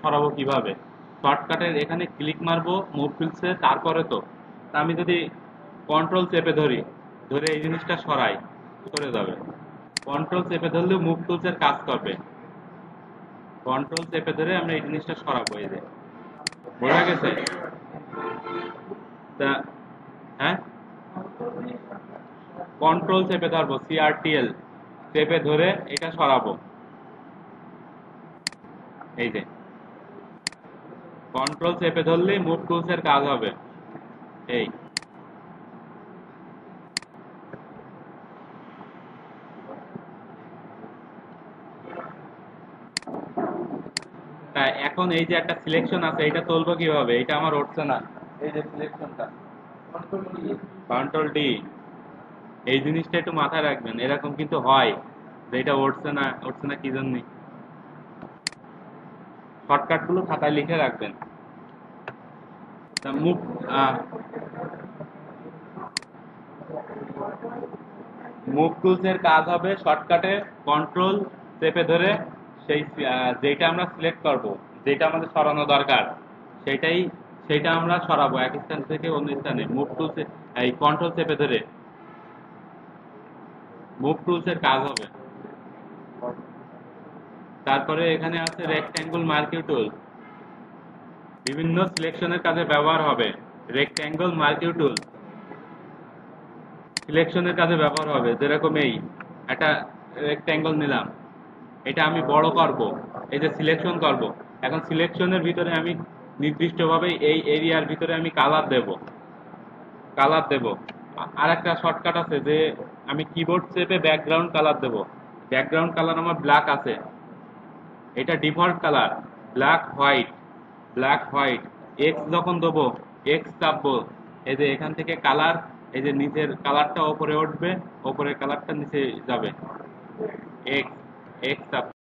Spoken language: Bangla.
সরাবো কিভাবে? শর্টকাটের এখানে ক্লিক মারবো মুভ টুলসে, তারপরে তো আমি যদি কন্ট্রোল চেপে ধরি, ধরে এই জিনিসটা সরাই, সরে যাবে। কন্ট্রোল চেপে ধরলে মুভ টুলসের কাজ করবে। কন্ট্রোল চেপে ধরে আমরা এই জিনিসটা সরাবো, এই যে বোঝা গেছে? তা হ্যাঁ, কন্ট্রোল চেপে ধরবো, CRTL চেপে ধরে এটা সরাবো। এই যে কন্ট্রোল চেপে ধরলেই মুভ টুলসের কাজ হবে। এই তা এখন এই যে একটা সিলেকশন আছে, এটা তুলবো কিভাবে? এটা আমার উঠছে না, এই যে সিলেকশনটা, কন্ট্রোল ডি। এই জিনিসটা একটু মাথায় রাখবেন, এরকম কিন্তু হয় যে এটা উঠছে না কি জন্য। শর্টকাট গুলো খাতায় লিখে রাখবেন। তা মুভ মুভ টুলস এর কাজ হবে শর্টকাটে কন্ট্রোল চেপে ধরে সেই যেটা আমরা সিলেক্ট করব, যেটা আমাদের সরানো দরকার, সেটাই সেটা আমরা সরাবো এক স্থান থেকে অন্য স্থানে মুভ টুলস, এই কন্ট্রোল চেপে ধরে মুভ টুলস এর কাজ হবে। তারপরে এখানে আছে রেক্ট্যাঙ্গল মার্কিং টুল, বিভিন্ন সিলেকশনের কাজে ব্যবহার হবে। রেক্ট্যাঙ্গল মার্কিং টুল সিলেকশনের কাজে ব্যবহার হবে, যেরকম এই একটা রেক্ট্যাঙ্গল নিলাম, এটা আমি বড় করব, এই যে সিলেকশন করব। এখন সিলেকশনের ভিতরে আমি নির্দিষ্টভাবে এই এরিয়ার ভিতরে আমি কালার দেব। আর একটা শর্টকাট আছে যে আমি কিবোর্ড চেপে ব্যাকগ্রাউন্ড কালার দেব। ব্যাকগ্রাউন্ড কালার আমার ব্ল্যাক আছে, এটা default colour, black white. X যখন দেবো, এক্স চাপবো, এই যে এখান থেকে কালার, এই যে নিচের কালারটা ওপরে উঠবে, ওপরের কালারটা নিচে যাবে। এক্স এক্স চাপ